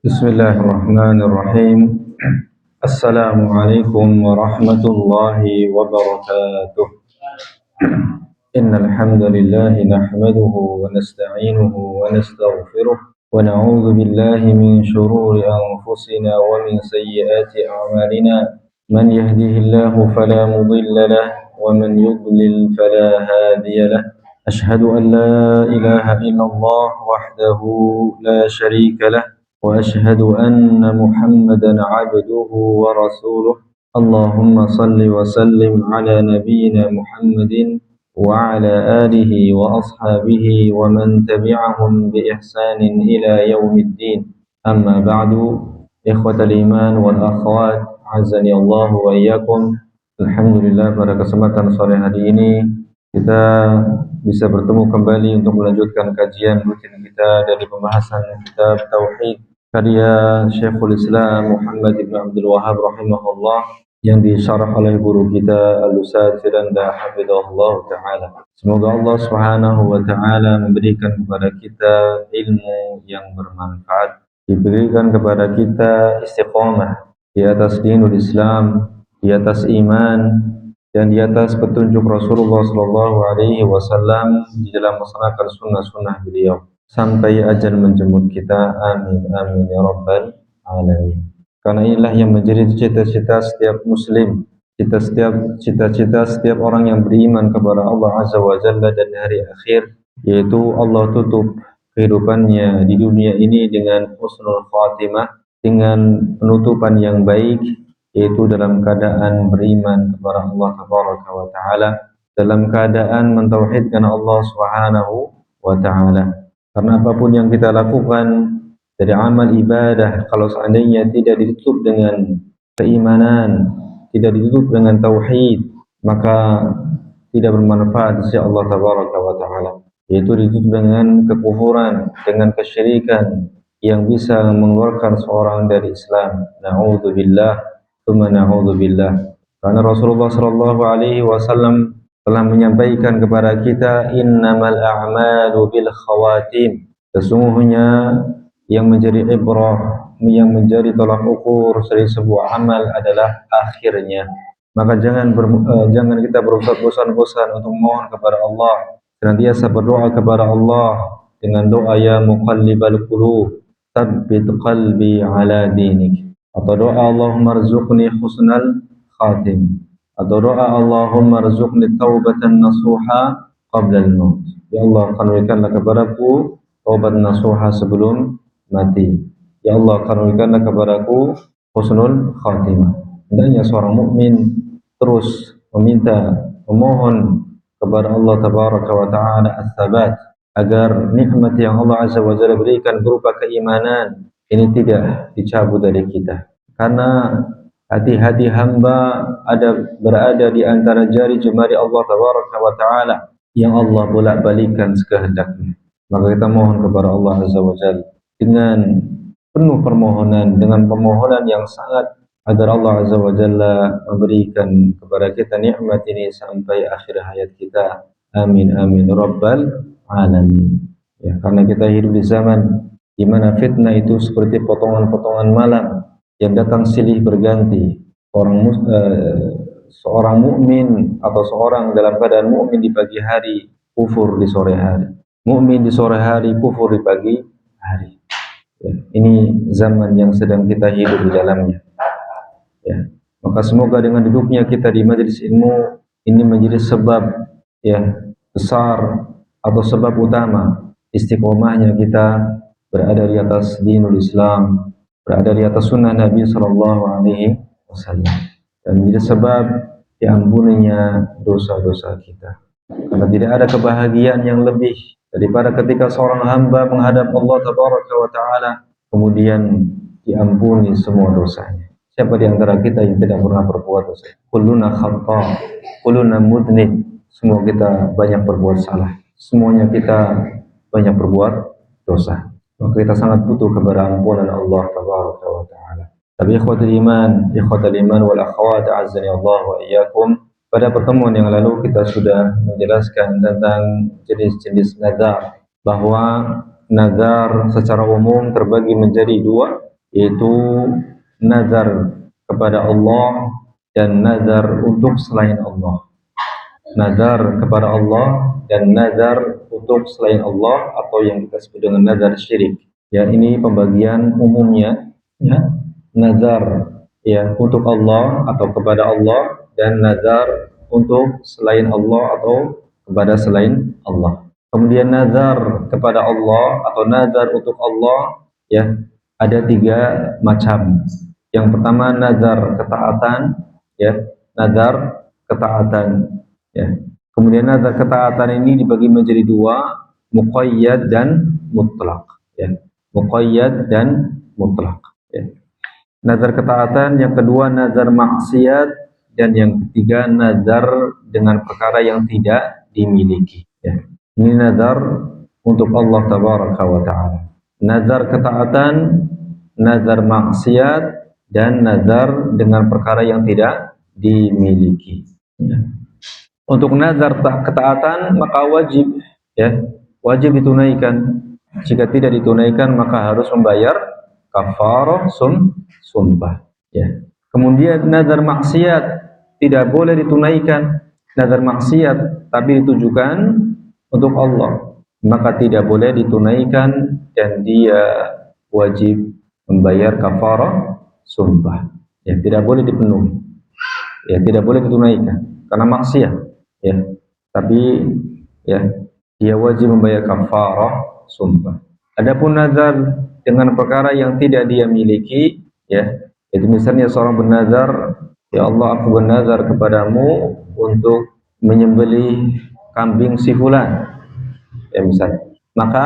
Bismillahirrahmanirrahim. Assalamualaikum warahmatullahi wabarakatuh. Innal hamdalillah nahmaduhu wa nasta'inuhu wa nastaghfiruh wa na'udzu billahi min shururi anfusina wa min sayyiati a'malina. Man yahdihillahu fala mudilla lahu wa man yudlil fala hadiya lahu. Ashhadu an la ilaha illallah wahdahu la syarika lahu وأشهد أن محمدا عبده ورسوله اللهم صل وسلم على نبينا محمد وعلى آله وأصحابه ومن تبعهم بإحسان إلى يوم الدين أما بعد إخوة الإيمان والأخوات عزني الله وإياكم. Alhamdulillah, pada kesempatan sore hari ini kita bisa bertemu kembali untuk melanjutkan kajian rutin kita dari pembahasan kitab Tauhid karya Syekhul Islam Muhammad ibn Abdul Wahhab rahimahullah yang disyarah oleh guru kita Al-Ustaz Firanda hafizahullah ta'ala. Semoga Allah subhanahu wa ta'ala memberikan kepada kita ilmu yang bermanfaat, diberikan kepada kita istiqamah di atas dinul Islam, di atas iman, dan di atas petunjuk Rasulullah sallallahu alaihi wasallam di dalam melaksanakan sunnah-sunnah beliau sampai ajal menjemput kita. Amin amin ya rabbal alamin. Karena inilah yang menjadi cita-cita setiap muslim, cita-cita setiap orang yang beriman kepada Allah azza wa jalla dan hari akhir, yaitu Allah tutup kehidupannya di dunia ini dengan husnul khatimah, dengan penutupan yang baik, yaitu dalam keadaan beriman kepada Allah tabaraka wa ta'ala, dalam keadaan mentauhidkan Allah subhanahu wa ta'ala. Karena apapun yang kita lakukan dari amal ibadah, kalau seandainya tidak ditutup dengan keimanan, tidak ditutup dengan tauhid, maka tidak bermanfaat di sisi Allah tabaraka wa ta'ala, yaitu ditutup dengan kekufuran, dengan kesyirikan yang bisa mengeluarkan seorang dari Islam. Na'udzubillah. Karena Rasulullah sallallahu alaihi wasallam telah menyampaikan kepada kita, innamal a'malu bil khawatim. Sesungguhnya yang menjadi ibrah, yang menjadi tolak ukur dari sebuah amal adalah akhirnya. Maka jangan kita bosan-bosan untuk mohon kepada Allah, senantiasa berdoa kepada Allah dengan doa ya muqallibal qulub, tsabbit qalbi ala dinik. Atau doa Allahumma rzuqni husnal khatim, atau doa Allahumma rzuqni taubatan nasuha qabla al-maut. Ya Allah, karunikanlah kepadaku taubat nasuha sebelum mati. Ya Allah, karunikanlah kepadaku husnul khatimah. Hendaknya seorang mukmin terus memohon kepada Allah tabaraka wa ta'ala as-sabat, agar nikmat yang Allah azza wa jalla berikan berupa keimanan ini tidak dicabut dari kita. Karena hati-hati hamba berada di antara jari jemari Allah tabaraka wa ta'ala yang Allah bolak-balikan sekehendaknya. Maka kita mohon kepada Allah azza wa jalla dengan penuh permohonan, dengan permohonan yang sangat, agar Allah azza wa jalla memberikan kepada kita nikmat ini sampai akhir hayat kita. Amin amin rabbal alamin. Ya, karena kita hidup di zaman di mana fitnah itu seperti potongan-potongan malam yang datang silih berganti. Seorang mukmin atau seorang dalam keadaan mukmin di pagi hari, kufur di sore hari. Mukmin di sore hari, kufur di pagi hari. Ya, ini zaman yang sedang kita hidup di dalamnya. Ya, maka semoga dengan duduknya kita di majelis ilmu ini menjadi sebab besar atau sebab utama istiqomahnya kita berada di atas dinul Islam, berada di atas sunnah Nabi sallallahu alaihi wasallam, dan menjadi sebab diampuninya dosa-dosa kita. Karena tidak ada kebahagiaan yang lebih daripada ketika seorang hamba menghadap Allah tabaraka wa ta'ala kemudian diampuni semua dosanya. Siapa di antara kita yang tidak pernah berbuat dosa? Kulluna khata, kulluna mudnib. Semua kita banyak berbuat salah. Semuanya kita banyak berbuat dosa. Maka kita sangat butuh kepada ampunan Allah tabaraka wa ta'ala. Tapi ikhwatul iman wal akhwat azani Allah wa iyyakum. Pada pertemuan yang lalu kita sudah menjelaskan tentang jenis-jenis nazar, bahwa nazar secara umum terbagi menjadi dua yaitu nazar kepada Allah dan nazar untuk selain Allah. Nazar kepada Allah dan nazar untuk selain Allah, atau yang kita sebut dengan nazar syirik. Ya, ini pembagian umumnya, ya. Nazar ya untuk Allah atau kepada Allah, dan nazar untuk selain Allah atau kepada selain Allah. Kemudian nazar kepada Allah atau nazar untuk Allah, ya, ada 3 macam. Yang pertama nazar ketaatan, ya, nazar ketaatan, ya. Kemudian nazar ketaatan ini dibagi menjadi 2, muqayyad dan mutlak, ya. Muqayyad dan mutlak, ya. Nazar ketaatan, yang kedua nazar maksiat, dan yang ketiga nazar dengan perkara yang tidak dimiliki, ya. Ini nazar untuk Allah tabaraka wa ta'ala. Nazar ketaatan, nazar maksiat, dan nazar dengan perkara yang tidak dimiliki, ya. Untuk nazar ketaatan maka wajib, ya, wajib ditunaikan. Jika tidak ditunaikan maka harus membayar kafarah sumpah, ya. Kemudian nazar maksiat tidak boleh ditunaikan. Nazar maksiat tapi ditujukan untuk Allah, maka tidak boleh ditunaikan dan dia wajib membayar kafarah sumpah, ya, tidak boleh dipenuhi, ya, tidak boleh ditunaikan karena maksiat, ya, tapi ya dia wajib membayar kafarah sumpah. Adapun nazar dengan perkara yang tidak dia miliki, ya, itu misalnya seorang bernazar, ya Allah, aku bernazar kepadamu untuk menyembelih kambing si fulan, ya misalnya, maka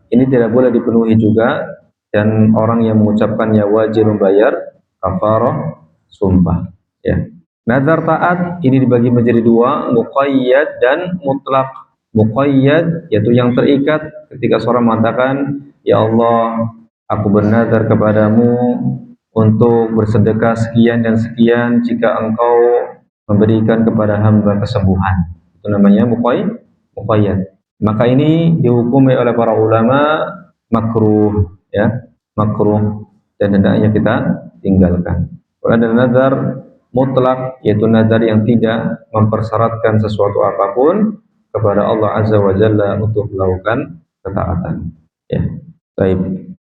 ini tidak boleh dipenuhi juga, dan orang yang mengucapkannya wajib membayar kafarah sumpah, ya. Nazar taat ini dibagi menjadi 2, muqayyad dan mutlak. Muqayyad yaitu yang terikat ketika seorang mengatakan, ya Allah, aku bernazar kepadamu untuk bersedekah sekian dan sekian jika engkau memberikan kepada hamba kesembuhan. Itu namanya muqayyad. Maka ini dihukumi oleh para ulama makruh, ya, makruh, dan hendaknya kita tinggalkan. Kalau ada nazar mutlak, yaitu nazar yang tidak mempersyaratkan sesuatu apapun kepada Allah Azza wa Jalla untuk melakukan ketaatan, ya. Baik.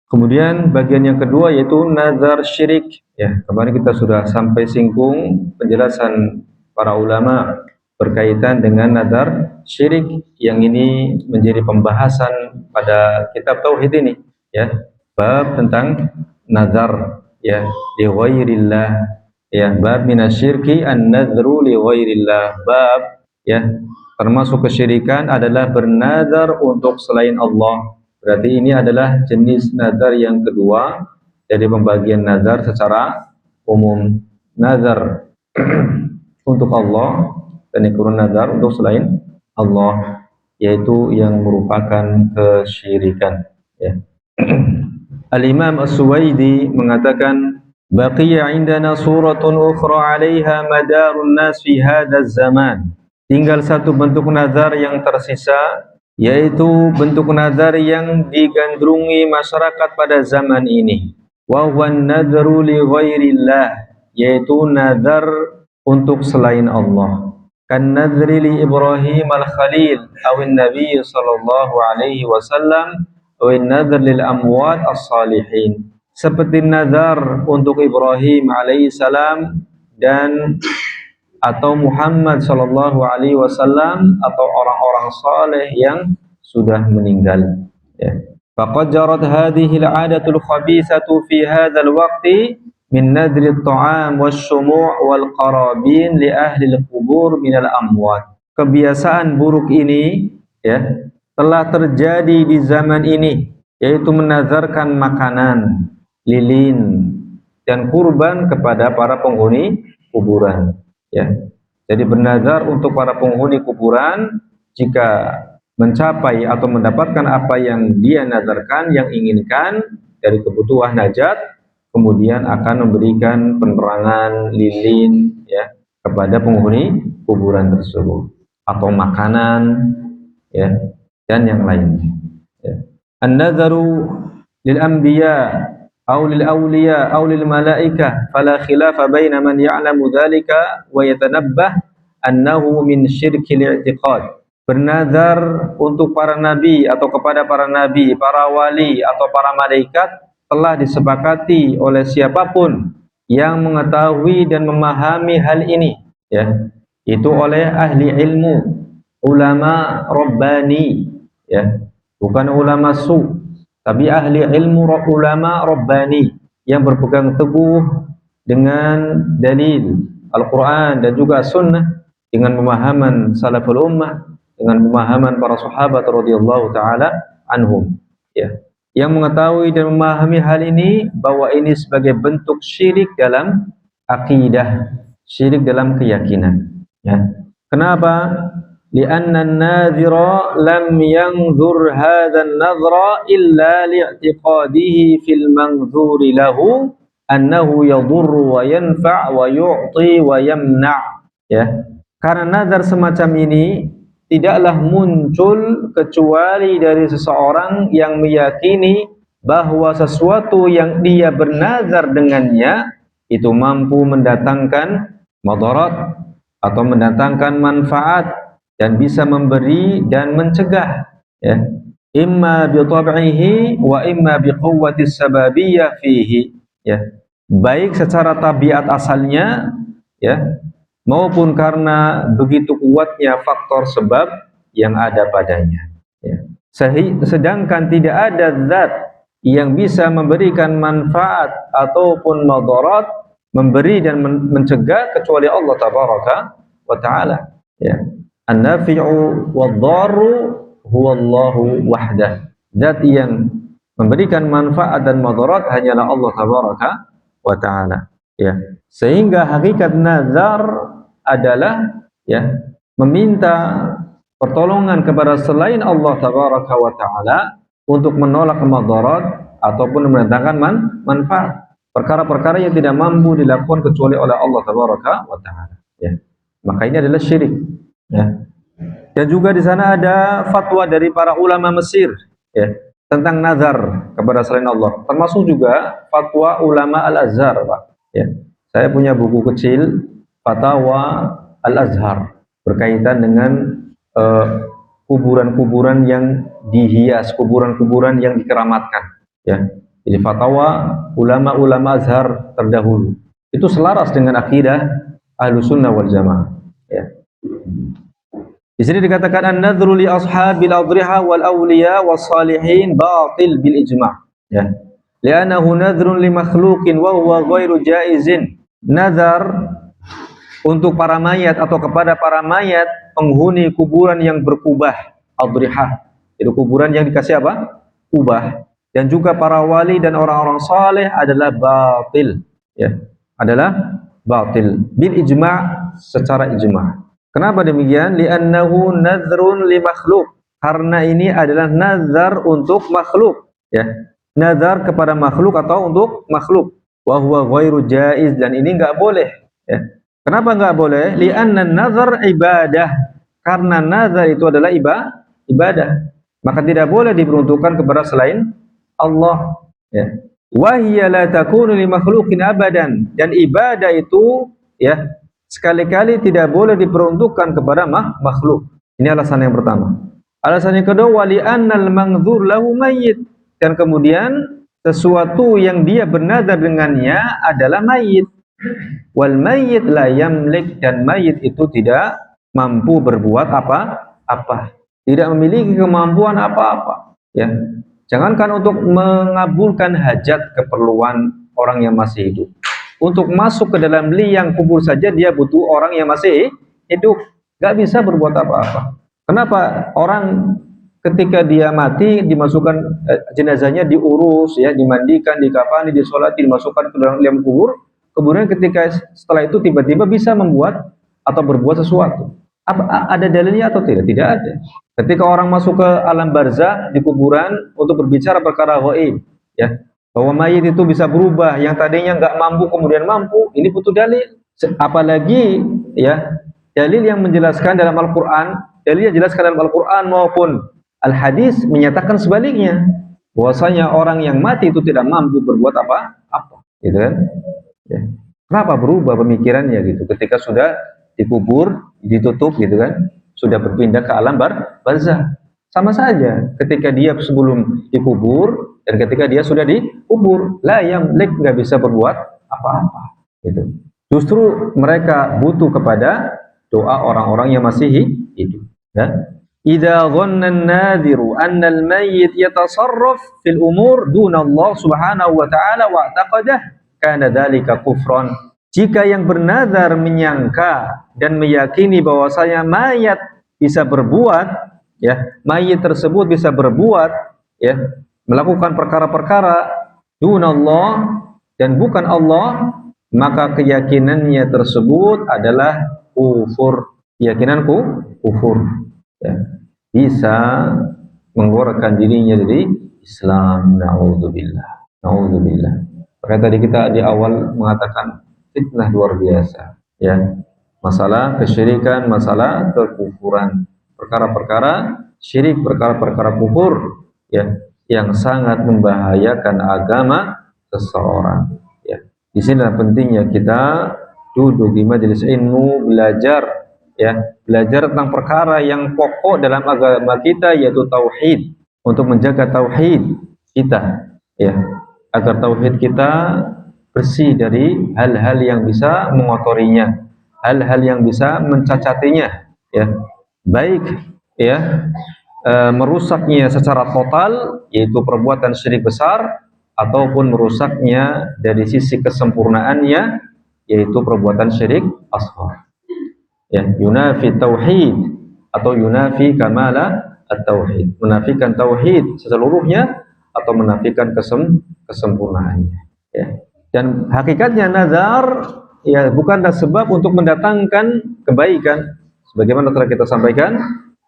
Kemudian bagian yang kedua yaitu nazar syirik, ya. Kemarin kita sudah sampai singgung penjelasan para ulama berkaitan dengan nazar syirik, yang ini menjadi pembahasan pada kitab tauhid ini, ya. Bab tentang nazar, ya, li ghairillah, ya, bab minasyirki an-nadhru li ghairillah. Bab, ya, termasuk kesyirikan adalah bernazar untuk selain Allah. Berarti ini adalah jenis nazar yang kedua dari pembagian nazar secara umum. Nazar untuk Allah dan ikrar nazar untuk selain Allah, yaitu yang merupakan kesyirikan, ya. Al-Imam As-Suwaidi mengatakan, baqiya indana suratun ukhra 'alaiha madarun nas fi hadzal zaman. Tinggal satu bentuk nazar yang tersisa, yaitu bentuk nazar yang digandrungi masyarakat pada zaman ini. Wa huwa an-nadhru li ghairillah, yaitu nazar untuk selain Allah. Kan nadhri li Ibrahim al-Khalil awin Nabi sallallahu alaihi wasallam awin nadhri lil amwat as-salihin. Seperti nazar untuk Ibrahim alaihissalam dan atau Muhammad sallallahu alaihi wasallam atau orang-orang saleh yang sudah meninggal, ya. Faqad jarat hadhihi al-'adatul khabithatu fi hadzal waqti min nadri at-ta'am wasyumu' wal qarabin li ahli al-qubur min al-amwat. Kebiasaan buruk ini, ya, telah terjadi di zaman ini, yaitu menazarkan makanan, lilin, dan kurban kepada para penghuni kuburan, ya. Jadi bernazar untuk para penghuni kuburan, jika mencapai atau mendapatkan apa yang dia nazarkan, yang inginkan dari kebutuhan hajat, kemudian akan memberikan penerangan lilin, ya, kepada penghuni kuburan tersebut, atau makanan, ya, dan yang lainnya, ya. An-nazaru lil anbiya aw lil awliya aw lil malaikah fala khilafa baina man ya'lamu dzalika wa yatanabbah annahu min syirkil i'tiqad. Bernazar untuk para nabi atau kepada para nabi, para wali atau para malaikat telah disepakati oleh siapapun yang mengetahui dan memahami hal ini, ya, itu oleh ahli ilmu, ulama rabbani, ya, bukan ulama su, tapi ahli ilmu, ulama rabbani yang berpegang teguh dengan dalil Al-Quran dan juga Sunnah, dengan pemahaman salaful ummah, dengan pemahaman para sahabat radhiyallahu taala anhum, ya, yang mengetahui dan memahami hal ini bahwa ini sebagai bentuk syirik dalam akidah, syirik dalam keyakinan, ya. Kenapa? Li'anna an-nadhira lam yanzur hadha an-nadhra illa li'tiqadihi fil manzuri lahu annahu yadurru wa yanfa' wa yu'ti wa yamna', ya. Karena nazar semacam ini tidaklah muncul kecuali dari seseorang yang meyakini bahwa sesuatu yang dia bernazar dengannya itu mampu mendatangkan madarat atau mendatangkan manfaat dan bisa memberi dan mencegah, ya, imma bi tab'ihi wa imma bi quwwati sababiyyah fihi, ya, baik secara tabiat asalnya, ya, maupun karena begitu kuatnya faktor sebab yang ada padanya, ya. Sedangkan tidak ada zat yang bisa memberikan manfaat ataupun madarat, memberi dan mencegah kecuali Allah tabaraka wa ta'ala, ya. An-nafi'u wad-dharru huwa Allahu wahdah. Zat yang memberikan manfaat dan madarat hanyalah Allah tabaraka wa ta'ala, ya. Sehingga hakikat nazar adalah, ya, meminta pertolongan kepada selain Allah tabaraka wa ta'ala untuk menolak madarat ataupun mendatangkan manfaat, perkara-perkara yang tidak mampu dilakukan kecuali oleh Allah tabaraka wa ta'ala, ya. Maka ini adalah syirik, ya. Dan juga di sana ada fatwa dari para ulama Mesir, ya, tentang nazar kepada selain Allah, termasuk juga fatwa ulama Al-Azhar, Pak, ya. Saya punya buku kecil Fatwa Al-Azhar berkaitan dengan kuburan-kuburan yang dihias, kuburan-kuburan yang dikeramatkan, ya. Jadi fatwa ulama-ulama Azhar terdahulu itu selaras dengan akidah Ahlussunnah wal Jamaah, ya. Di sini dikatakan an-nadhru li ashabil adriha wal awliya was salihin batil bil ijma', ya. Li'annahu nadhrun li makhluqin wa huwa ghairu jaizin. Nazar untuk para mayat atau kepada para mayat penghuni kuburan yang berkubah, adrihah, itu kuburan yang dikasih apa? Kubah. Dan juga para wali dan orang-orang saleh adalah batil, ya, adalah batil bil ijma', secara ijma'. Kenapa demikian? Li'annahu nadhrun li makhluk, karena ini adalah nazar untuk makhluk, ya, nazar kepada makhluk atau untuk makhluk. Wa huwa ghairu jaiz, dan ini enggak boleh, ya. Kenapa enggak boleh? Li'anna nazar ibadah, karena nazar itu adalah ibadah, maka tidak boleh diperuntukkan kepada selain Allah, ya. Wa hiya la takunu li makhluqin abadan, dan ibadah itu, ya, sekali-kali tidak boleh diperuntukkan kepada makhluk. Ini alasan yang pertama. Alasan yang kedua, wali annal mangzur lahu mayyit, dan kemudian sesuatu yang dia bernazar dengannya adalah mayit. Wal mayyit la yamlik, dan mayit itu tidak mampu berbuat apa-apa, tidak memiliki kemampuan apa-apa, ya. Jangankan untuk mengabulkan hajat keperluan orang yang masih hidup, untuk masuk ke dalam liang kubur saja dia butuh orang yang masih hidup, nggak bisa berbuat apa-apa. Kenapa? Orang ketika dia mati dimasukkan, jenazahnya diurus, ya, dimandikan, dikafani, disolati, dimasukkan ke dalam liang kubur. Kemudian ketika setelah itu tiba-tiba bisa membuat atau berbuat sesuatu. Ada dalilnya atau tidak? Tidak ada. Ketika orang masuk ke alam barzah di kuburan untuk berbicara perkara gaib, ya, bahwa mayit itu bisa berubah, yang tadinya nggak mampu kemudian mampu, ini butuh dalil. Apalagi, ya, dalil yang menjelaskan dalam Al-Quran, dalil yang jelaskan dalam Al-Quran maupun Al-Hadis menyatakan sebaliknya. bahwasanya orang yang mati itu tidak mampu berbuat apa-apa, gitu kan? Ya. Kenapa berubah pemikirannya gitu ketika sudah dikubur, ditutup gitu kan, sudah berpindah ke alam barzah. Sama saja ketika dia sebelum dikubur dan ketika dia sudah dikubur, la yamlik, nggak bisa berbuat apa-apa gitu. Justru mereka butuh kepada doa orang-orang yang masih hidup, ya. Idza dhanna an-nadhiru anna al-mayyit yatasarraf fil umur duna Allah Subhanahu wa ta'ala wa taqadah kana dzalika kufran. Jika yang bernazar menyangka dan meyakini bahwasanya mayat bisa berbuat, ya, mayit tersebut bisa berbuat, ya, melakukan perkara-perkara dunallah dan bukan Allah, maka keyakinannya tersebut adalah kufur. Keyakinanku kufur, ya, bisa mengeluarkan dirinya dari Islam. Naudzubillah, naudzubillah. Maka tadi kita di awal mengatakan fitnah luar biasa, ya, masalah kesyirikan, masalah kekufuran, perkara-perkara syirik, perkara-perkara kufur, ya, yang sangat membahayakan agama seseorang, ya. Di sini pentingnya kita duduk di majelis ilmu, belajar, ya, belajar tentang perkara yang pokok dalam agama kita, yaitu tauhid, untuk menjaga tauhid kita, ya, agar tauhid kita bersih dari hal-hal yang bisa mengotorinya, hal-hal yang bisa mencacatinya, ya, baik, ya, merusaknya secara total, yaitu perbuatan syirik besar, ataupun merusaknya dari sisi kesempurnaannya, yaitu perbuatan syirik asghar, ya, yunafi tauhid atau yunafi kamala at-tauhid, menafikan tauhid seluruhnya atau menafikan kesempurnaannya, ya. Dan hakikatnya nazar, ya, bukanlah sebab untuk mendatangkan kebaikan, sebagaimana telah kita sampaikan,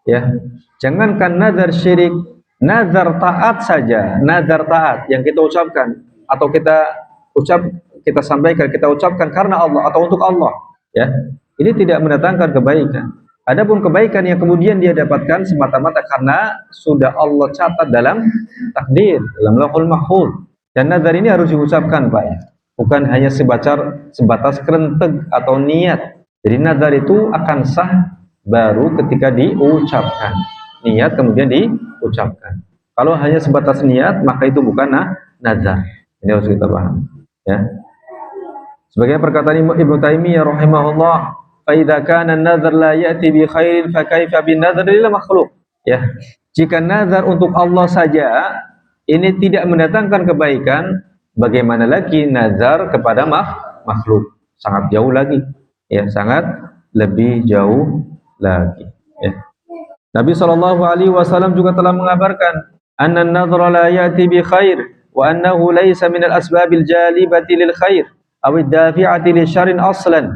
ya. Jangankan nazar syirik, nazar taat saja, nazar taat yang kita ucapkan atau kita sampaikan, kita ucapkan karena Allah atau untuk Allah, ya, ini tidak mendatangkan kebaikan. Adapun kebaikan yang kemudian dia dapatkan semata-mata karena sudah Allah catat dalam takdir, dalam lauhul mahfuz. Dan nazar ini harus diucapkan, Pak, ya, bukan hanya sebatas kerenteg atau niat. Jadi nazar itu akan sah baru ketika diucapkan, niat kemudian diucapkan. Kalau hanya sebatas niat, maka itu bukan nazar. Ini harus kita paham, ya. Sebagai perkataan Ibnu Taimiyah rahimahullah, fa idza kana an-nazar la ya'ti bi khairin fa kaifa bin nazar lil makhluq, ya. Jika nazar untuk Allah saja ini tidak mendatangkan kebaikan, bagaimana lagi nazar kepada makhluk? Sangat jauh lagi, ya, sangat lebih jauh lagi, ya. Nabi sallallahu alaihi wasallam juga telah mengabarkan, anna an-nadhra la ya'ti bi khair wa annahu laysa min al-asbabil jalibati lil khair aw ad-dafi'ati li syarrin aslan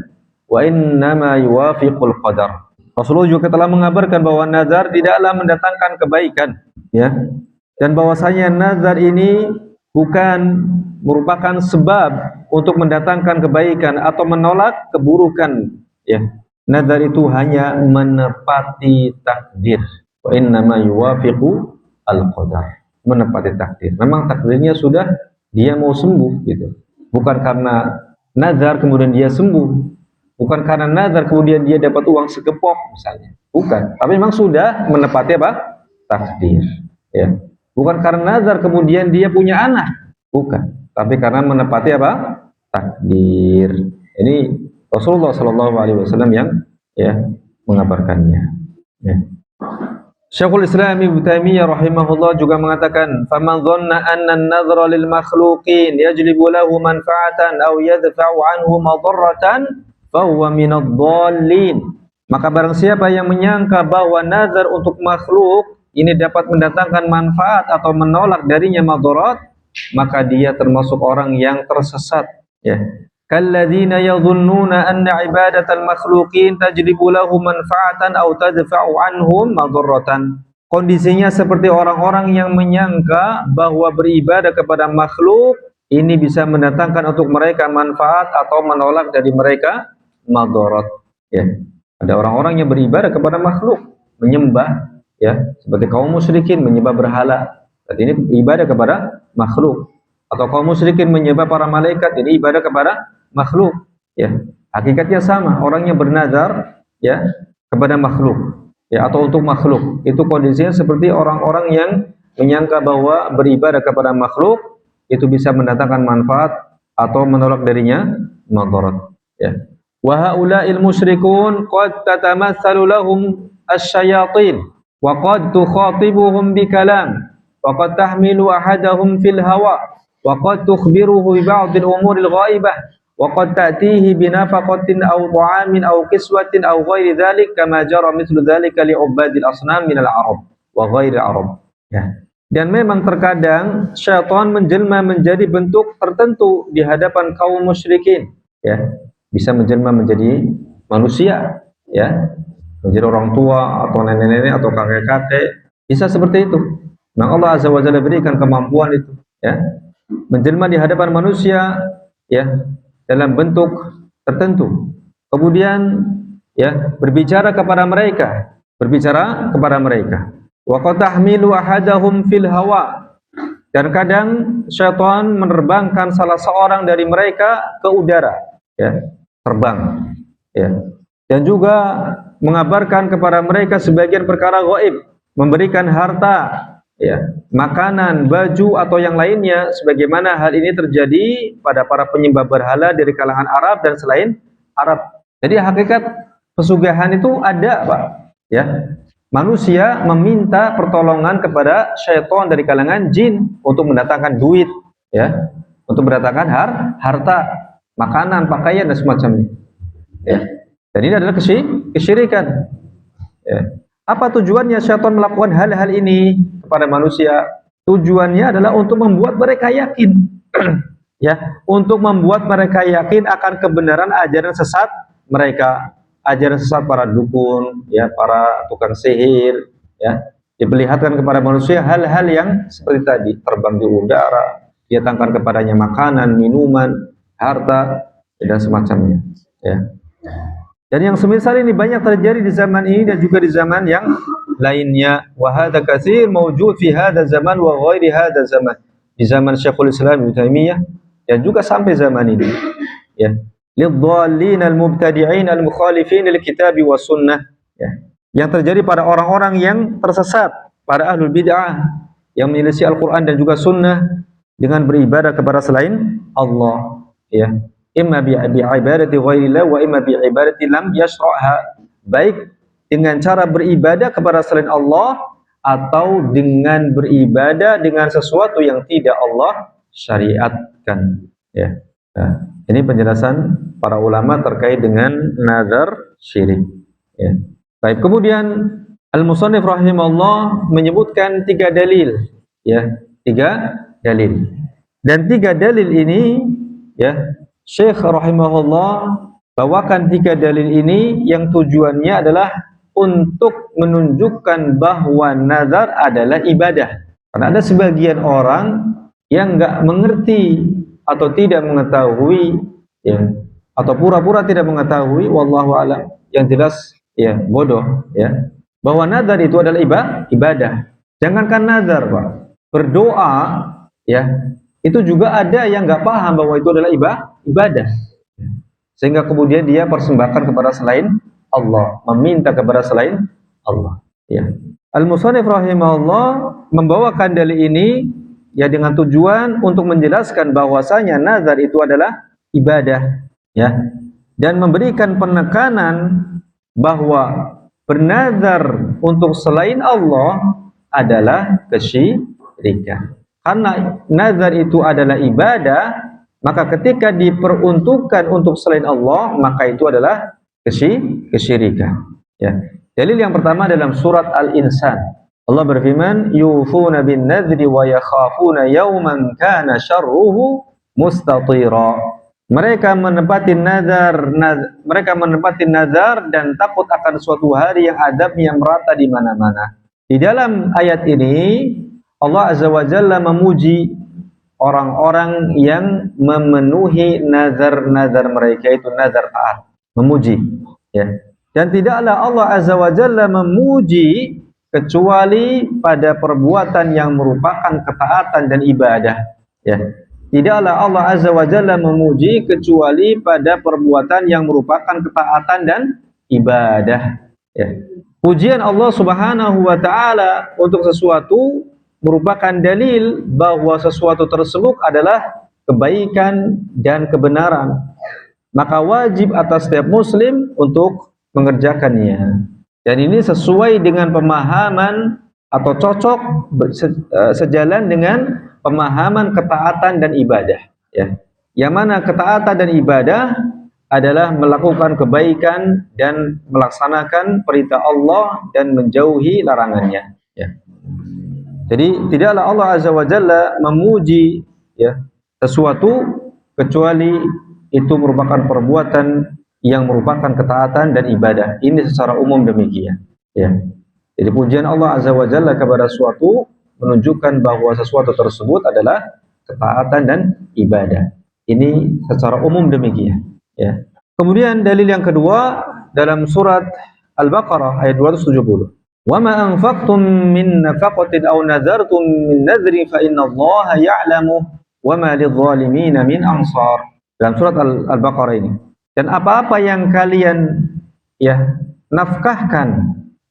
wa innama yuwafiqul qadar. Rasulullah juga telah mengabarkan bahwa nazar tidaklah mendatangkan kebaikan, ya, dan bahwasanya nazar ini bukan merupakan sebab untuk mendatangkan kebaikan atau menolak keburukan, ya. Nazar itu hanya menepati takdir. Wa innama yuwafiqu al-qadar, menepati takdir. Memang takdirnya sudah dia mau sembuh gitu. Bukan karena nazar kemudian dia sembuh. Bukan karena nazar kemudian dia dapat uang segepok misalnya. Bukan, tapi memang sudah menepati apa? Takdir, ya. Bukan karena nazar kemudian dia punya anak. Bukan, tapi karena menepati apa? Takdir. Ini Rasulullah Shallallahu Alaihi Wasallam yang, ya, mengabarkannya, ya. Syekhul Islam Ibnu Taimiyah rahimahullah juga mengatakan, "Faman dhanna anna an-nadhra lil makhluqin yajlibu lahu manfa'atan aw yadfa'u anhu madarratan fa huwa minadh dhallin." Maka barang siapa yang menyangka bahwa nazar untuk makhluk ini dapat mendatangkan manfaat atau menolak darinya madarat, maka dia termasuk orang yang tersesat, ya. Kalladzina yadhunnuna anna ibadatal makhluqin tajlibu lahum manfa'atan aw tadfa'u anhum madarratan. Kondisinya seperti orang-orang yang menyangka bahwa beribadah kepada makhluk ini bisa mendatangkan untuk mereka manfaat atau menolak dari mereka madarat, ya. Ada orang-orang yang beribadah kepada makhluk, menyembah, ya, seperti kaum musyrikin menyembah berhala, Berarti ini ibadah kepada makhluk. Atau kaum musyrikin menyembah para malaikat, ini ibadah kepada makhluk. Ya, hakikatnya sama. Orang yang bernazar ya kepada makhluk, ya atau untuk makhluk, itu kondisinya seperti orang-orang yang menyangka bahwa beribadah kepada makhluk itu bisa mendatangkan manfaat atau menolak darinya madarat. Ya. Wa haula'il musyrikun qad tatamatsalu lahum asyayatin wa qad tukhatibuhum bikalam wa qad tahmilu ahadahum fil hawa wa qad tukhbiruhu bi ba'dil umuril ghaibah wa qad ta'tihi bi nafaqatin aw ta'amin aw kiswatin aw ghairi dzalik kama jara mithlu dzalika li ubadil asnam minal arab wa ghairi arab. Ya. Dan memang terkadang syaitan menjelma menjadi bentuk tertentu di hadapan kaum musyrikin, ya. Bisa menjelma menjadi manusia, ya. Menjadi orang tua atau nenek-nenek atau kakek-kakek, bisa seperti itu. Nah, Allah Azza wa Jalla berikan kemampuan itu, ya. Menjelma di hadapan manusia, ya, dalam bentuk tertentu. Kemudian, ya, berbicara kepada mereka. Wa qad tahmilu ahadahum fil hawa, dan kadang syaitan menerbangkan salah seorang dari mereka ke udara, ya, terbang, ya, dan juga mengabarkan kepada mereka sebagian perkara gaib, memberikan harta, ya, makanan, baju atau yang lainnya, sebagaimana hal ini terjadi pada para penyembah berhala dari kalangan Arab dan selain Arab. Jadi hakikat pesugihan itu ada, Pak, ya. Manusia meminta pertolongan kepada syaitan dari kalangan jin untuk mendatangkan duit, ya, untuk mendatangkan harta, makanan, pakaian dan semacamnya. Ya. Dan ini adalah kesyirikan. Ya. Apa tujuannya syaitan melakukan hal-hal ini kepada manusia? Tujuannya adalah untuk membuat mereka yakin, ya, untuk membuat mereka yakin akan kebenaran ajaran sesat mereka. Ajaran sesat para dukun, ya, para tukang sihir, ya, diperlihatkan kepada manusia hal-hal yang seperti tadi, terbang di udara, didatangkan kepadanya makanan, minuman, harta, dan semacamnya, ya. Dan yang semisal ini banyak terjadi di zaman ini dan juga di zaman yang lainnya. Wa hadza katsir mawjud fi hadza zaman wa ghairi hadza zaman. Di zaman Syekhul Islam Ibnu Taimiyah dan juga sampai zaman ini, ya. Lidhdallin al-mubtadi'in al-mukhalifin lil-kitabi was sunnah, ya. Yang terjadi pada orang-orang yang tersesat, para ahlul bid'ah yang menyelisih Al-Qur'an dan juga sunnah dengan beribadah kepada selain Allah, ya. Imma bi ibadati ghairillah wa imma bi ibadati lam yashra'ha, baik dengan cara beribadah kepada selain Allah atau dengan beribadah dengan sesuatu yang tidak Allah syariatkan, ya. Nah, ini penjelasan para ulama terkait dengan nazar syirik, ya. Baik, kemudian Al-Musannif rahimahullah menyebutkan 3 dalil, ya, 3 dalil. Dan 3 dalil ini, ya, Syekh rahimahullah bawakan 3 dalil ini yang tujuannya adalah untuk menunjukkan bahwa nazar adalah ibadah. Karena ada sebagian orang yang enggak mengerti atau tidak mengetahui, ya, atau pura-pura tidak mengetahui, wallahu a'lam, yang jelas, ya, bodoh, ya, bahwa nazar itu adalah ibadah. Jangankan nazar, Pak, berdoa, ya, itu juga ada yang nggak paham bahwa itu adalah ibadah, sehingga kemudian dia persembahkan kepada selain Allah, meminta kepada selain Allah, ya. Al-Musannif rahimahullah membawakan dalil ini, ya, dengan tujuan untuk menjelaskan bahwasanya nazar itu adalah ibadah, ya, dan memberikan penekanan bahwa bernazar untuk selain Allah adalah kesyirikan. Karena nazar itu adalah ibadah, maka ketika diperuntukkan untuk selain Allah, maka itu adalah kesyirikan, ya. Dalil yang pertama dalam surat Al-Insan. Allah berfirman, yufuna bin nadri wa yakhafuna yawman kana syarruhu mustatira. Mereka menepati nazar dan takut akan suatu hari yang adabnya merata di mana-mana. Di dalam ayat ini Allah Azza wa Jalla memuji orang-orang yang memenuhi nazar-nazar mereka, itu nazar taat, memuji, ya. Dan tidaklah Allah Azza wa Jalla memuji kecuali pada perbuatan yang merupakan ketaatan dan ibadah. Ya. Tidaklah Allah Azza wa Jalla memuji kecuali pada perbuatan yang merupakan ketaatan dan ibadah. Ya. Pujian Allah Subhanahu wa taala untuk sesuatu merupakan dalil bahwa sesuatu tersebut adalah kebaikan dan kebenaran. Maka wajib atas setiap muslim untuk mengerjakannya. Dan ini sesuai dengan pemahaman atau cocok sejalan dengan pemahaman ketaatan dan ibadah. Ya. Yang mana ketaatan dan ibadah adalah melakukan kebaikan dan melaksanakan perintah Allah dan menjauhi larangannya. Ya. Jadi tidaklah Allah Azza wa Jalla memuji ya sesuatu kecuali itu merupakan perbuatan yang merupakan ketaatan dan ibadah. Ini secara umum demikian. Ya. Jadi pujian Allah Azza wa Jalla kepada suatu menunjukkan bahwa sesuatu tersebut adalah ketaatan dan ibadah. Ini secara umum demikian. Ya. Kemudian dalil yang kedua dalam surat Al-Baqarah ayat 270. Wa ma anfaqtum min nafaqatin aw nadartum min nadri fa innallaha ya'lamu wa ma lidh-dhalimin min ansar. Dalam surat Al-Baqarah ini. Dan apa-apa yang kalian ya nafkahkan,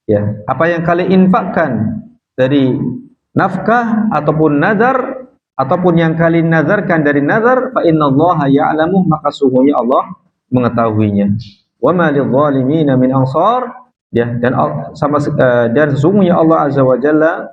ya, apa yang kalian infakkan dari nafkah ataupun nazar ataupun yang kalian nazarkan dari nazar, fa innallaha ya'lamu, maka sungguhnya Allah mengetahuinya. Wa ma lidh-dhalimin min ansar, ya, dan sesungguhnya Allah Azza wa Jalla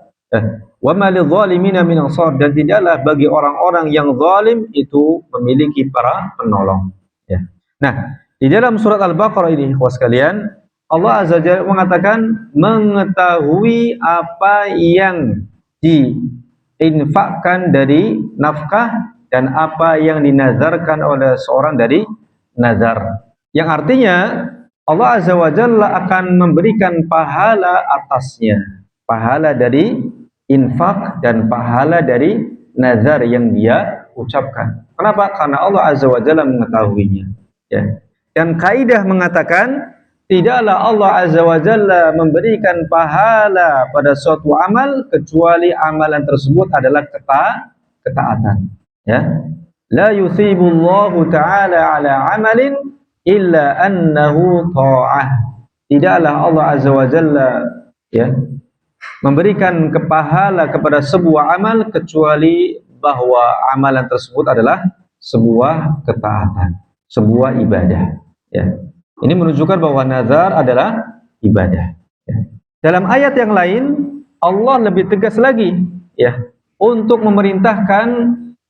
wa ma lidh-dhalimin min ansar, dan tidaklah bagi orang-orang yang zalim itu memiliki para penolong. Ya. Nah, di dalam surat Al-Baqarah ini, ikhwas sekalian, Allah Azza wa Jalla mengatakan mengetahui apa yang diinfakkan dari nafkah dan apa yang dinazarkan oleh seorang dari nazar. Yang artinya Allah Azza wa Jalla akan memberikan pahala atasnya. Pahala dari infak dan pahala dari nazar yang dia ucapkan. Kenapa? Karena Allah Azza wa Jalla mengetahuinya. Ya. Dan kaidah mengatakan tidaklah Allah Azza wa Jalla memberikan pahala pada suatu amal kecuali amalan tersebut adalah ketaatan. Ya. La yuthibullahu ta'ala ala amalin illa annahu ta'ah. Tidaklah Allah Azza wa Jalla ya memberikan pahala kepada sebuah amal kecuali bahwa amalan tersebut adalah sebuah ketaatan, sebuah ibadah. Ya. Ini menunjukkan bahwa nazar adalah ibadah. Ya. Dalam ayat yang lain, Allah lebih tegas lagi, ya, untuk memerintahkan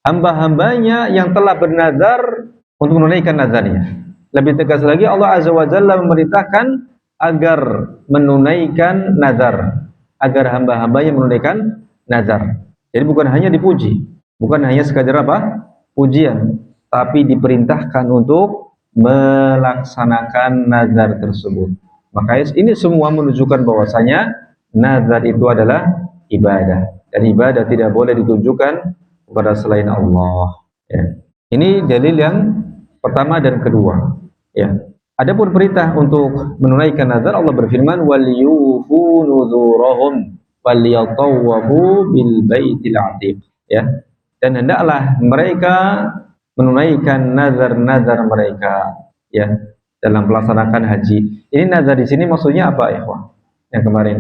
hamba-hambanya yang telah bernazar untuk menunaikan nazarnya. Lebih tegas lagi, Allah Azza wa Jalla memerintahkan agar menunaikan nazar, agar hamba-hambanya menunaikan nazar. Jadi bukan hanya dipuji, bukan hanya sekadar apa? Pujian, tapi diperintahkan untuk melaksanakan nazar tersebut. Maka ini semua menunjukkan bahwasanya nazar itu adalah ibadah, dan ibadah tidak boleh ditunjukkan kepada selain Allah. Ya. Ini dalil yang pertama dan kedua. Ya. Adapun perintah untuk menunaikan nazar, Allah berfirman, "Wal yufu nuzurahum wal yatawafu bil baitil atiq." Ya. Dan hendaklah mereka menunaikan nazar-nazar mereka, ya, dalam melaksanakan haji. Ini nazar di sini maksudnya apa, ikhwah? Yang kemarin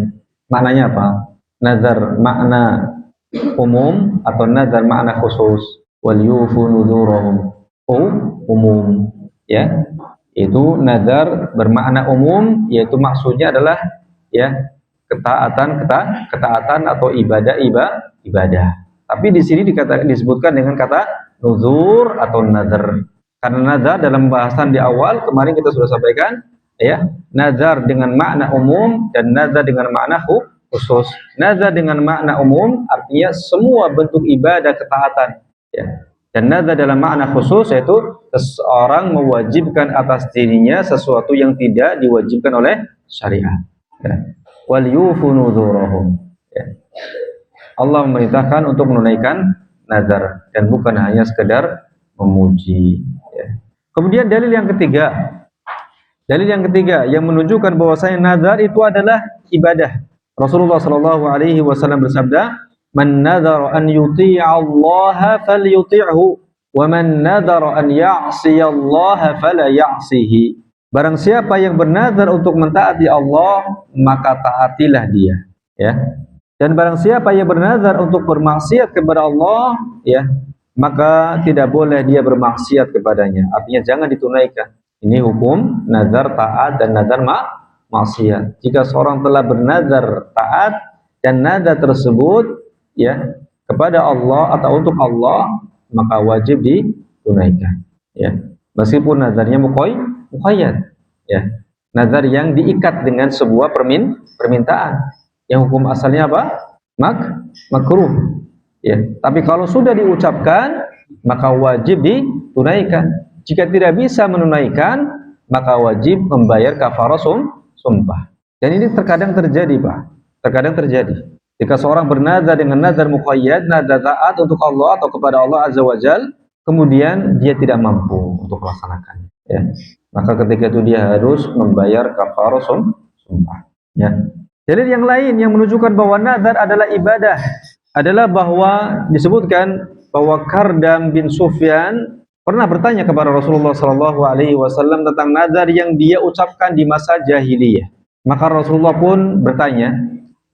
maknanya apa? Nazar makna umum atau nazar makna khusus? Wal yufu nuzurahum. Umum, ya. Itu nazar bermakna umum, yaitu maksudnya adalah ya ketaatan atau ibadah. Tapi di sini disebutkan dengan kata nuzur atau nazar. Karena nazar dalam bahasan di awal kemarin kita sudah sampaikan, ya, nazar dengan makna umum dan nazar dengan makna khusus. Nazar dengan makna umum artinya semua bentuk ibadah ketaatan, ya. Dan nazar dalam makna khusus yaitu seseorang mewajibkan atas dirinya sesuatu yang tidak diwajibkan oleh syariat. Ya. Wal yufu nuzurahum. Ya. Allah memerintahkan untuk menunaikan nazar dan bukan hanya sekedar memuji. Ya. Kemudian dalil yang ketiga yang menunjukkan bahwasanya nazar itu adalah ibadah. Rasulullah Shallallahu Alaihi Wasallam bersabda, "Man nadhara an yuti'a Allah falyuti'hu, wa man nadhara an ya'siya Allah fala ya'sihi." Barang siapa yang bernazar untuk mentaati Allah, maka taatilah dia, ya. Dan barang siapa yang bernazar untuk bermaksiat kepada Allah, ya, maka tidak boleh dia bermaksiat kepadanya. Artinya jangan ditunaikan. Ini hukum nazar taat dan nazar maksiat. Jika seorang telah bernazar taat dan nazar tersebut, ya, kepada Allah atau untuk Allah, maka wajib ditunaikan, ya. Meskipun nazarnya muqayyad, ya. Nazar yang diikat dengan sebuah permintaan. Yang hukum asalnya apa? Makruh. Ya, tapi kalau sudah diucapkan, maka wajib ditunaikan. Jika tidak bisa menunaikan, maka wajib membayar kafarah sumpah. Dan ini terkadang terjadi, Pak. Terkadang terjadi. Jika seorang bernazar dengan nazar muqayyad, nazar taat untuk Allah atau kepada Allah Azza wa Jal, kemudian dia tidak mampu untuk melaksanakannya, ya. Maka ketika itu dia harus membayar kafarah sumpah, ya. Jadi yang lain yang menunjukkan bahwa nazar adalah ibadah adalah bahwa disebutkan bahwa Kardam bin Sufyan pernah bertanya kepada Rasulullah Shallallahu Alaihi Wasallam tentang nazar yang dia ucapkan di masa jahiliyah. Maka Rasulullah pun bertanya,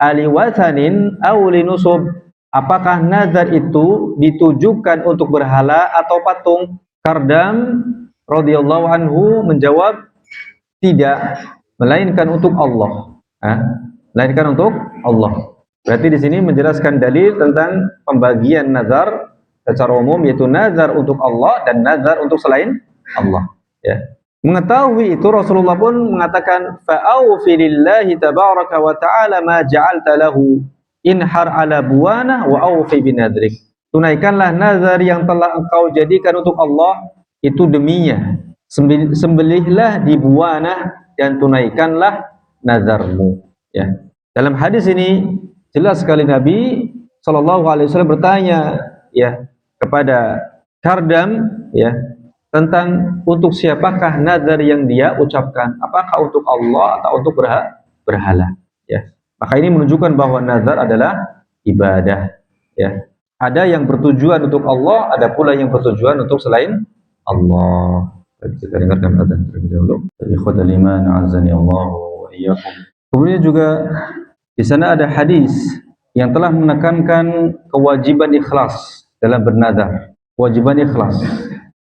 Ali wathanin awli nusub, apakah nazar itu ditujukan untuk berhala atau patung? Kardam radhiyallahu anhu menjawab, tidak, melainkan untuk Allah. Melainkan untuk Allah. Berarti di sini menjelaskan dalil tentang pembagian nazar secara umum, yaitu nazar untuk Allah dan nazar untuk selain Allah, ya. Mengetahui itu Rasulullah pun mengatakan, fa'awfi lillahi tabaraka wa ta'ala ma ja'alta lahu, inhar ala buwana wa awfi binadrik. Tunaikanlah nazar yang telah engkau jadikan untuk Allah itu deminya. Sembelihlah di buwana dan tunaikanlah nazarmu, ya. Dalam hadis ini jelas sekali Nabi Shallallahu Alaihi Wasallam bertanya, ya, kepada Kardam, ya, tentang untuk siapakah nazar yang dia ucapkan, apakah untuk Allah atau untuk berhala, ya. Maka ini menunjukkan bahwa nazar adalah ibadah, ya. Ada yang bertujuan untuk Allah, ada pula yang bertujuan untuk selain Allah. Kita dengarkan adzan terlebih dahulu. Ikhwatal iman, azani Allah wa iyyakum. Kemudian juga di sana ada hadis yang telah menekankan kewajiban ikhlas dalam bernazar. Kewajiban ikhlas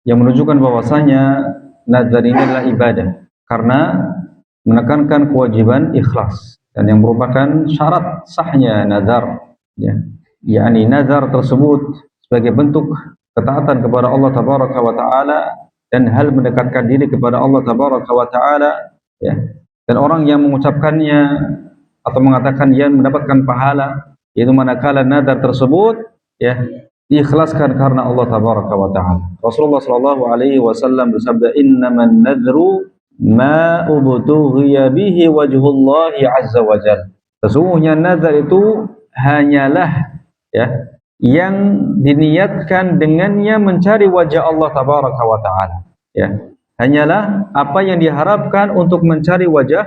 yang menunjukkan bahwasanya nazar ini adalah ibadah karena menekankan kewajiban ikhlas dan yang merupakan syarat sahnya nazar, ya. Yakni nazar tersebut sebagai bentuk ketaatan kepada Allah Tabaraka wa Ta'ala dan hal mendekatkan diri kepada Allah Tabaraka wa Ta'ala, ya. Dan orang yang mengucapkannya atau mengatakan dia mendapatkan pahala, yaitu manakala nazar tersebut, ya, diikhlaskan karena Allah Tabaraka wa Ta'ala. Rasulullah Shallallahu Alaihi Wasallam bersabda, innaman nadru ma ubtughiya bihi wajhullahi azza wa jalla. Sesungguhnya nazar itu hanyalah, ya, yang diniatkan dengannya mencari wajah Allah Tabaraka wa Ta'ala, ya. Hanyalah apa yang diharapkan untuk mencari wajah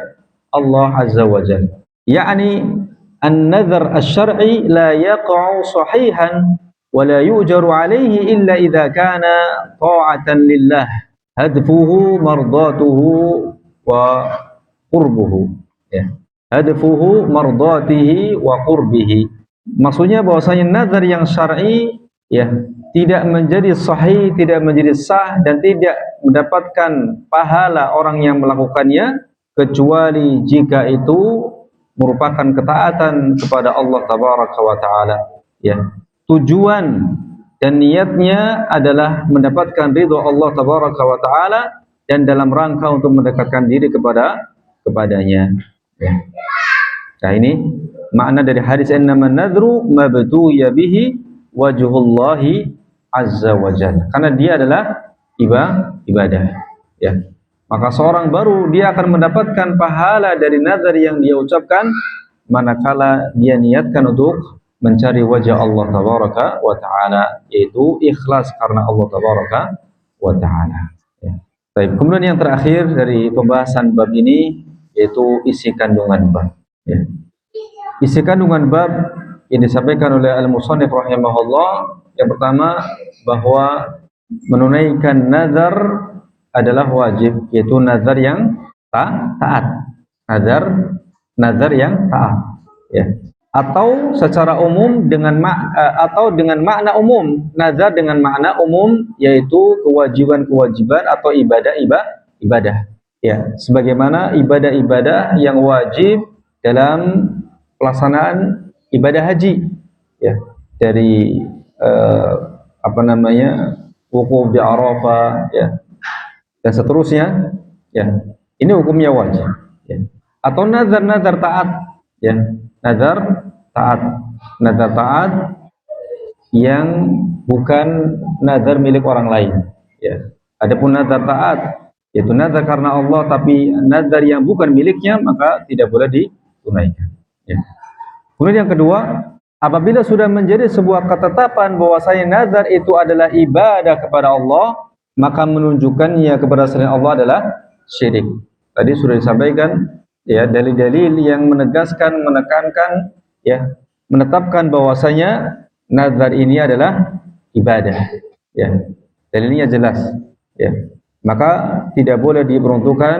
Allah Azza wa Jalla. Yakni an-nadhar asy-syar'i la yaqa'u sahihan wa la yujaru alaihi illa idza kana ta'atan lillah, hadfuhu mardatuhu wa qurbuhu, ya. Hadfuhu mardatihi wa qurbihi. Maksudnya bahwasanya nazar yang syar'i, ya, tidak menjadi sahih, tidak menjadi sah dan tidak mendapatkan pahala orang yang melakukannya kecuali jika itu merupakan ketaatan kepada Allah Tabaraka wa Ta'ala, ya. Tujuan dan niatnya adalah mendapatkan ridho Allah Tabaraka wa Ta'ala dan dalam rangka untuk mendekatkan diri kepadanya, ya. Nah, ini makna dari hadis innaman nadru mabtuya bihi wajhullahi azza wa jalla, karena dia adalah ibadah, ya. Maka seorang baru dia akan mendapatkan pahala dari nazar yang dia ucapkan manakala dia niatkan untuk mencari wajah Allah Tabaraka wa Ta'ala, yaitu ikhlas karena Allah Tabaraka wa Ta'ala, ya. Baik, kemudian yang terakhir dari pembahasan bab ini yaitu isi kandungan bab, ya. Isi kandungan bab yang disampaikan oleh al-musannif rahimahullah, yang pertama bahwa menunaikan nazar adalah wajib, yaitu nazar yang taat. Nazar yang taat, ya. Atau secara umum atau dengan makna umum, nazar dengan makna umum yaitu kewajiban-kewajiban atau ibadah. Ya, sebagaimana ibadah-ibadah yang wajib dalam pelaksanaan ibadah haji, ya, dari wukuf di Arafah, ya, dan seterusnya, ya, ini hukumnya wajib, ya. Atau nazar taat, ya, nazar taat yang bukan nazar milik orang lain, ya. Adapun nazar taat yaitu nazar karena Allah, tapi nazar yang bukan miliknya maka tidak boleh ditunaikan, ya. Kemudian yang kedua, apabila sudah menjadi sebuah ketetapan bahwasanya nazar itu adalah ibadah kepada Allah, maka menunjukkannya kepada selain Allah adalah syirik. Tadi sudah disampaikan, ya, dalil-dalil yang menekankan, ya, menetapkan bahwasanya nazar ini adalah ibadah, ya. Dalilnya jelas, ya. Maka tidak boleh diperuntukkan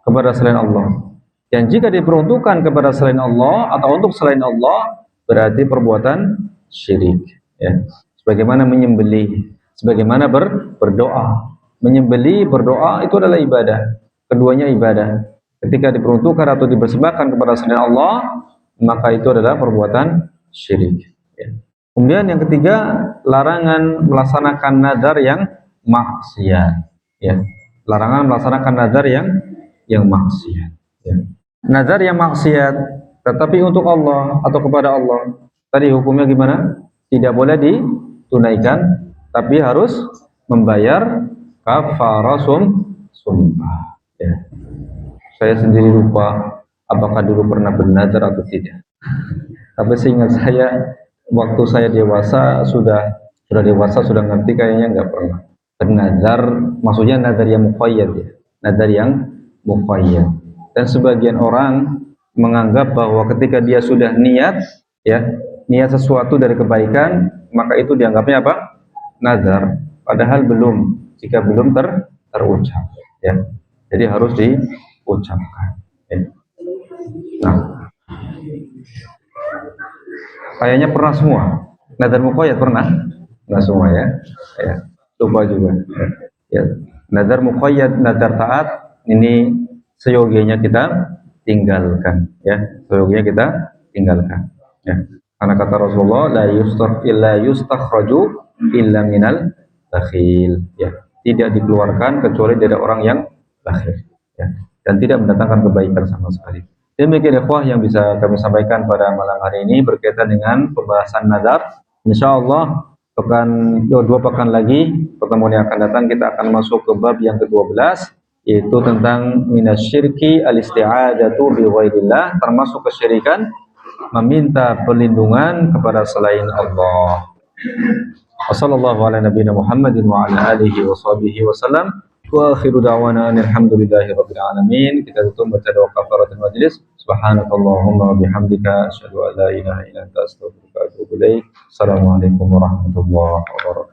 kepada selain Allah. Dan jika diperuntukkan kepada selain Allah atau untuk selain Allah, berarti perbuatan syirik, ya. Sebagaimana menyembelih, sebagaimana berdoa. Menyembelih, berdoa itu adalah ibadah. Keduanya ibadah. Ketika diperuntukkan atau dipersembahkan kepada selain Allah, maka itu adalah perbuatan syirik, ya. Kemudian yang ketiga, larangan melaksanakan nazar yang maksiat, ya. Larangan melaksanakan nazar yang maksiat, ya. Nazar yang maksiat tetapi untuk Allah atau kepada Allah, tadi hukumnya gimana? Tidak boleh ditunaikan, tapi harus membayar kafarah sumpah, ya. Saya sendiri lupa apakah dulu pernah bernazar atau tidak. Tapi seingat saya, waktu saya dewasa sudah ngerti kayaknya nggak pernah bernazar, maksudnya nazar yang muqayyad, ya. Nazar yang muqayyad. Dan sebagian orang menganggap bahwa ketika dia sudah niat, ya, niat sesuatu dari kebaikan, maka itu dianggapnya apa? Nazar. Padahal belum, jika belum terucap, ya. Jadi harus diucapkan, ya. Nah, kayaknya pernah semua. Nazar muqayyad pernah? Nggak semua, ya. Ya, coba juga. Ya. Nazar muqayyad, nazar taat, ini seyogianya kita tinggalkan, ya. Seyogianya kita tinggalkan, ya. Karena kata Rasulullah, la yustakhraju illa minal bakhil, ya. Tidak dikeluarkan kecuali dari orang yang bakhil, ya. Dan tidak mendatangkan kebaikan sama sekali. Demikian ikhwah yang bisa kami sampaikan pada malam hari ini berkaitan dengan pembahasan nazar. Insyaallah dua pekan lagi, pertemuan yang akan datang, kita akan masuk ke bab yang ke-12, yaitu tentang minasyirki al-isti'adzatu bi ghairillah, termasuk kesyirikan meminta perlindungan kepada selain Allah. Wassallallahu ala nabiyina Muhammadin wa ala alihi wa sahbihi wasallam. Wa akhiru da'wana alhamdulillahi rabbil alamin. Kita tutup baca doa kafaratul majlis. Subhanakallahumma wa bihamdika asyhadu an la ilaha illa anta astaghfiruka wa atubu ilaik. Assalamualaikum warahmatullahi wabarakatuh.